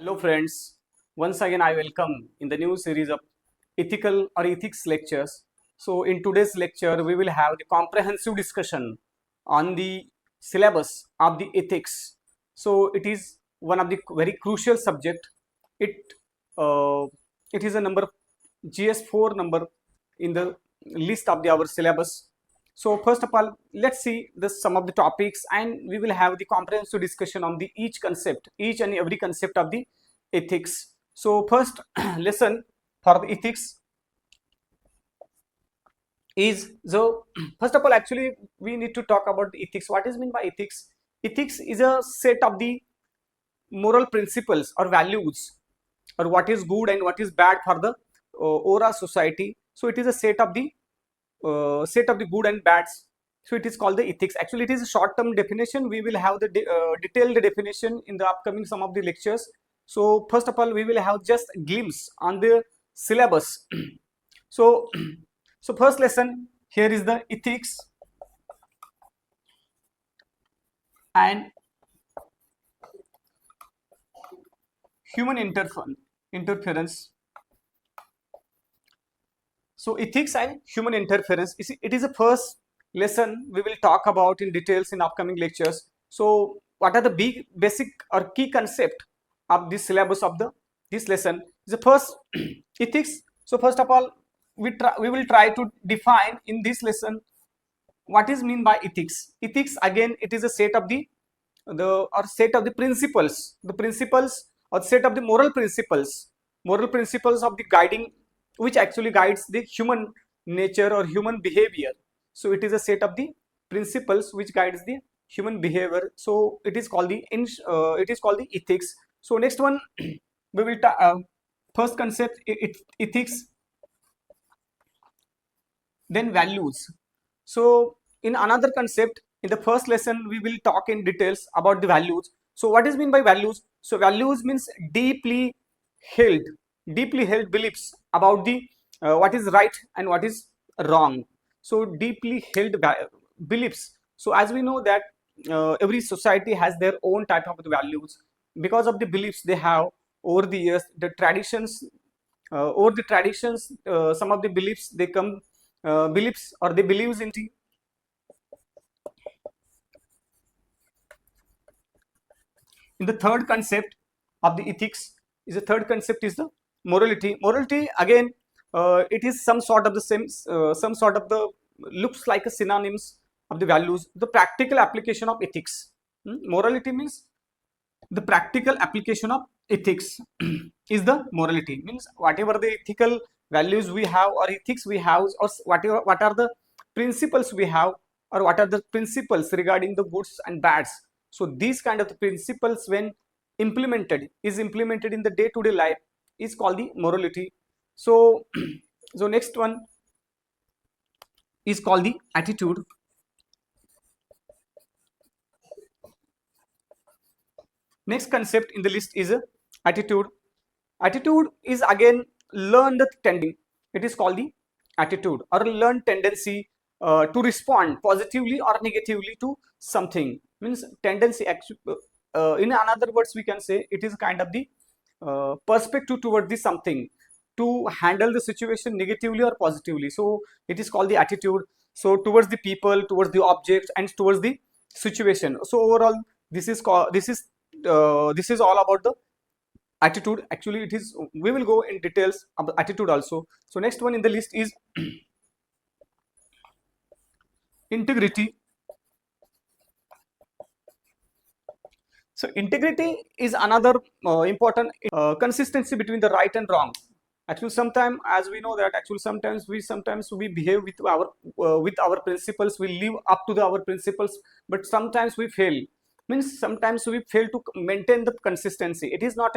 Hello friends, once again I welcome in the new series of ethical or ethics lectures. So in today's lecture we will have the comprehensive discussion on the syllabus of the ethics. So it is one of the very crucial subject. It uh, it is a number GS4 number in the list of our syllabus. So first of all, let's see some of the topics, and we will have the comprehensive discussion on the each and every concept of the ethics. So first lesson for the ethics is, so first of all, actually we need to talk about the ethics. What is meant by ethics? Ethics is a set of the moral principles or values, or what is good and what is bad for the overall society. So it is a set of the good and bads. So it is called the ethics. Actually it is a short term definition. We will have the detailed definition in the upcoming some of the lectures. So first of all we will have just a glimpse on the syllabus. So so first lesson here is the ethics and human interference. So ethics and human interference, it is a first lesson we will talk about in details in upcoming lectures. So what are the big basic or key concept of this syllabus of this lesson? The first ethics. So first of all we will try to define in this lesson what is mean by ethics. Ethics, again, it is a set of the principles or set of the moral principles of the guiding, which actually guides the human nature or human behavior. So it is a set of the principles which guides the human behavior. So it is called the ethics. So next one we will first concept ethics, then values. So in another concept, in the first lesson we will talk in details about the values. So what is mean by values? So values means held deeply held beliefs about the what is right and what is wrong. So deeply held beliefs. So as we know that every society has their own type of the values because of the beliefs they have over the years, the traditions, some of the beliefs they come beliefs or they believes in. In the third concept of the ethics is the third concept is the morality. Again, it is some sort of the same, some sort of the looks like a synonyms of the values. The practical application of ethics. Morality means the practical application of ethics is the morality, means whatever the ethical values we have or ethics we have, or whatever what are the principles we have, or what are the principles regarding the goods and bads. So these kind of the principles, when implemented in the day to day life, is called the morality. So so next one is called the attitude. Next concept in the list is attitude. Attitude is again learned tendency. It is called the attitude or learned tendency to respond positively or negatively to something. Means tendency. In another words, we can say it is kind of the perspective toward the something, to handle the situation negatively or positively. So it is called the attitude. So towards the people, towards the objects, and towards the situation. So overall, this is all about the attitude. Actually it is, we will go in details of the attitude also. So next one in the list is integrity. So integrity is another important consistency between the right and wrong. Actually sometimes, as we know that actually sometimes we behave with our principles, we live up to our principles, but sometimes we fail. Means sometimes we fail to maintain the consistency. It is not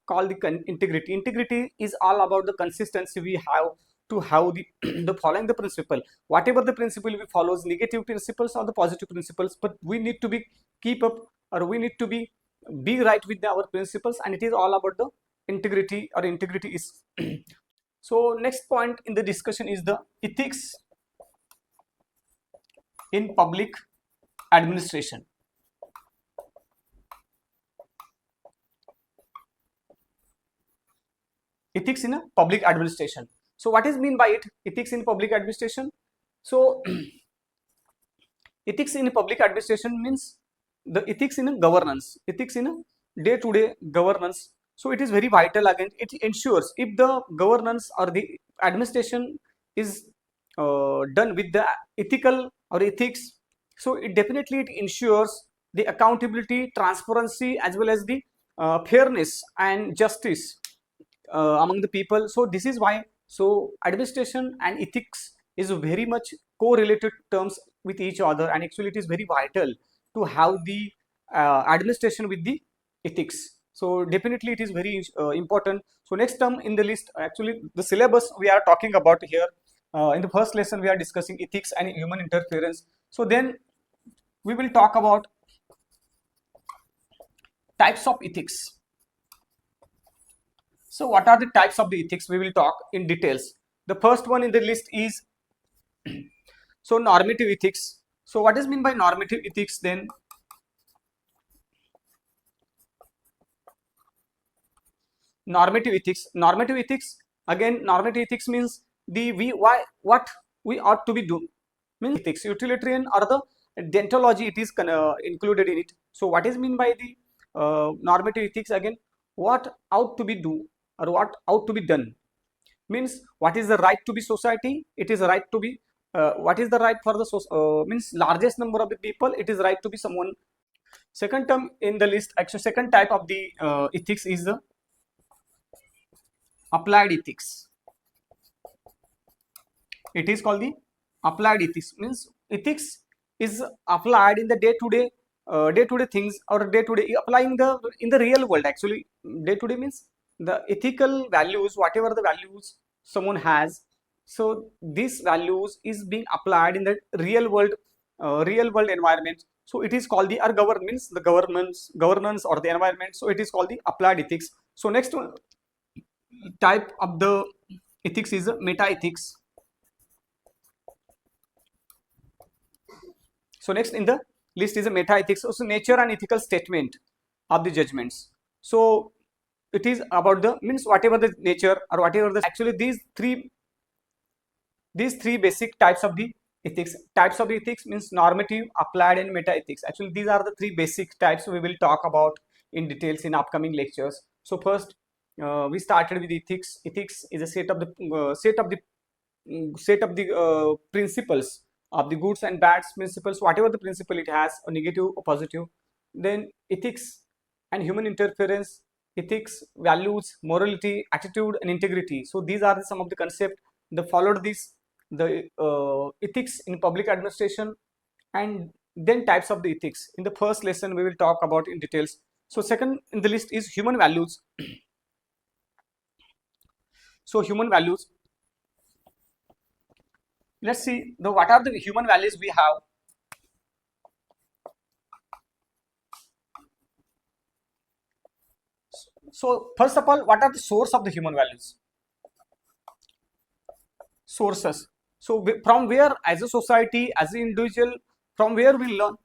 called the integrity. Integrity is all about the consistency we have to have the the following the principle. Whatever the principle we follows, negative principles or the positive principles, but we need to be keep up, or we need to be right with our principles, and it is all about the integrity, or integrity is. So next point in the discussion is the ethics in public administration. ethics in a public administration. So what is mean by it? Ethics in public administration. So ethics in public administration means the ethics in a governance, ethics in a day-to-day governance. So it is very vital. Again, it ensures if the governance or the administration is done with the ethical or ethics, so it definitely it ensures the accountability, transparency, as well as the fairness and justice among the people. So this is why, so administration and ethics is very much correlated terms with each other, and actually it is very vital to have the administration with the ethics. So definitely it is very important. So next term in the list, actually the syllabus we are talking about here, in the first lesson we are discussing ethics and human interference. So then we will talk about types of ethics. So what are the types of the ethics? We will talk in details. The first one in the list is so normative ethics. So what is mean by normative ethics then? Normative ethics. Normative ethics, again, normative ethics means the what we ought to be do. Means ethics, utilitarian or the deontology, it is included in it. So what is mean by the normative ethics? Again, what ought to be do or what ought to be done, means what is the right to be society, it is right to be what is the right for the means largest number of the people, it is right to be someone. Second term in the list, actually second type of the ethics is the applied ethics. It is called the applied ethics, means ethics is applied in the day-to-day things, or day-to-day applying the in the real world. Actually day-to-day means the ethical values, whatever the values someone has, so these values is being applied in the real world environment. So it is called the means the governance or the environment. So it is called the applied ethics. So next one type of the ethics is meta ethics. So next in the list is a meta ethics. So nature and ethical statement of the judgments. So it is about the means whatever the nature or whatever the, actually these three basic types of the ethics. Types of the ethics means normative, applied, and meta ethics. Actually these are the three basic types we will talk about in details in upcoming lectures. So first we started with ethics. Ethics is a set of the principles of the goods and bads principles, whatever the principle it has, or negative or positive. Then ethics and human interference, ethics, values, morality, attitude, and integrity. So these are some of the concepts that followed this, the ethics in public administration. And then types of the ethics. In the first lesson we will talk about in details. So second in the list is human values. So human values, let's see the what are the human values we have. So first of all, what are the source of the human values? Sources. So from where, as a society, as an individual, from where we learn.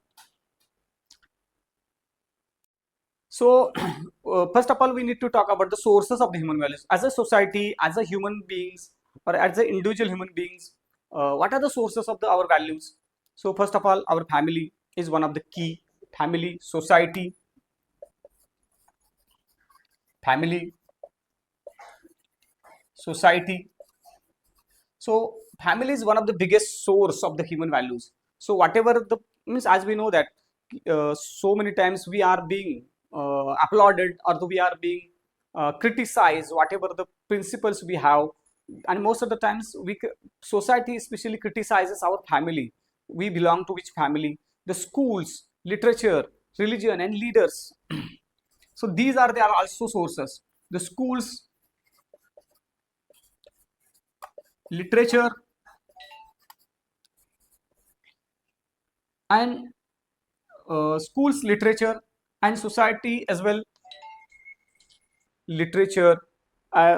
So first of all, we need to talk about the sources of the human values. As a society, as a human beings, or as a individual human beings, what are the sources of our values? So first of all, our family is one of the key. Family, society, society. So family is one of the biggest source of the human values. So whatever the means, as we know that so many times we are being applauded, or we are being criticized, whatever the principles we have, and most of the times society especially criticizes our family. We belong to which family? The schools, literature, religion, and leaders. So these are they are also sources. The schools, literature, and schools, literature, and society as well, literature.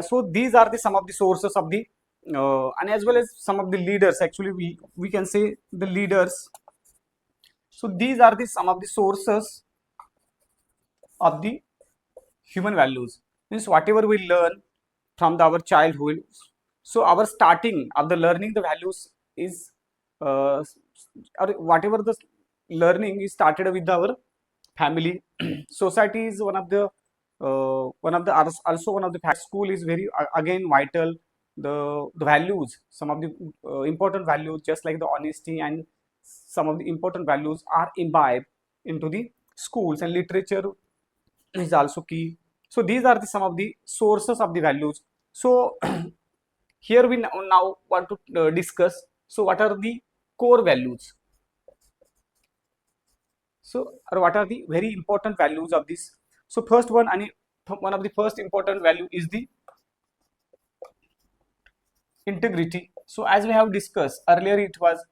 So these are the some of the sources of the and as well as some of the leaders. Actually we can say the leaders. So these are the some of the sources of the human values, means whatever we learn, from our childhood. So our starting of the learning the values is uh, or whatever the learning is started with our family. Society is one of the also one of the school is very again vital. The values, some of the important values just like the honesty and some of the important values are imbibed into the schools, and literature is also key. So these are some of the sources of the values. So here we now want to discuss, so what are the core values, so or what are the very important values of this. So first one, and one of the first important value is the integrity. So as we have discussed earlier, it was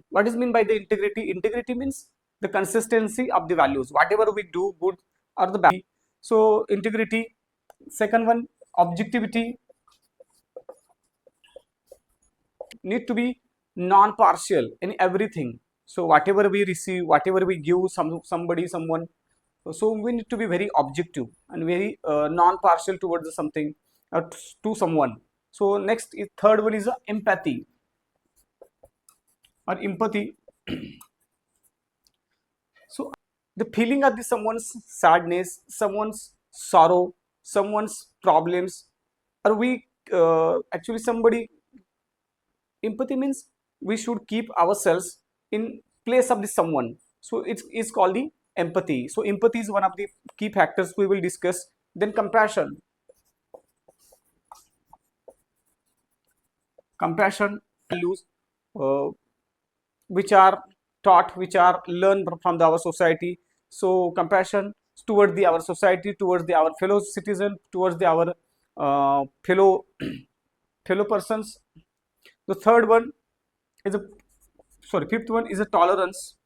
what is mean by the integrity. Integrity means the consistency of the values, whatever we do, good or the bad. So integrity. Second one, objectivity, need to be non-partial in everything. So whatever we receive, whatever we give somebody, someone, so we need to be very objective and very non-partial towards something or to someone. So next is third one is empathy or empathy. So the feeling of the someone's sadness, someone's sorrow, someone's problems, or we actually somebody. Empathy means we should keep ourselves in place of the someone. So it is called the empathy. So empathy is one of the key factors we will discuss. Then compassion. Compassion values uh, which are taught, which are learned from our society. So compassion towards the our society, towards the our fellow citizen, towards the our fellow fellow persons. The third one is a sorry, fifth one is a tolerance.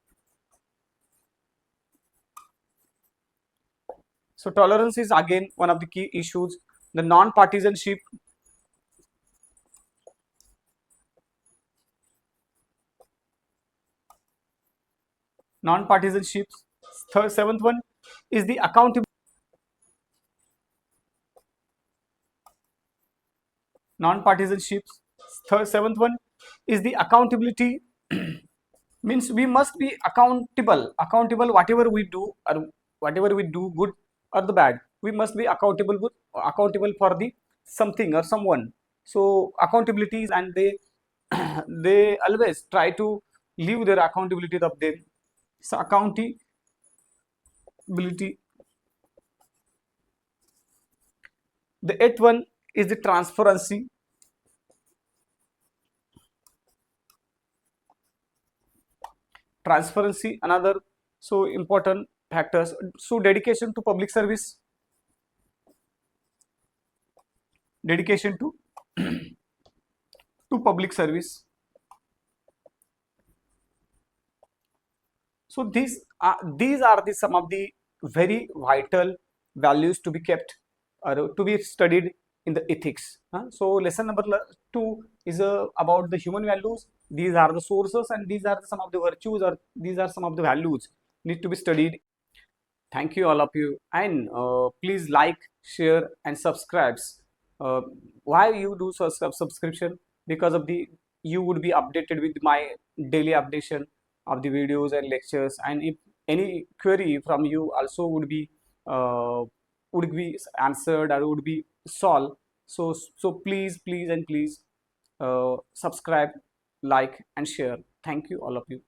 So tolerance is again one of the key issues. The non-partisanship, non-partisanship. Third, seventh one is the accountability. Non-partisanship. Third, seventh one is the accountability. Means we must be accountable. Accountable whatever we do or whatever we do, good or the bad. We must be accountable for the something or someone. So accountabilities, and they they always try to leave their accountability of them. So accountability. The eighth one is the transparency. Transparency, another so important factors. So dedication to public service, dedication to public service. So these are the some of the very vital values to be kept or to be studied in the ethics. So lesson number 2 is about the human values. These are the sources and these are some of the virtues, or these are some of the values need to be studied. Thank you all of you, and please like, share and subscribe. uh, why you do subscription? Because of the you would be updated with my daily updation of the videos and lectures, and if any query from you also would be answered or would be solved. So please and please subscribe, like and share. Thank you all of you.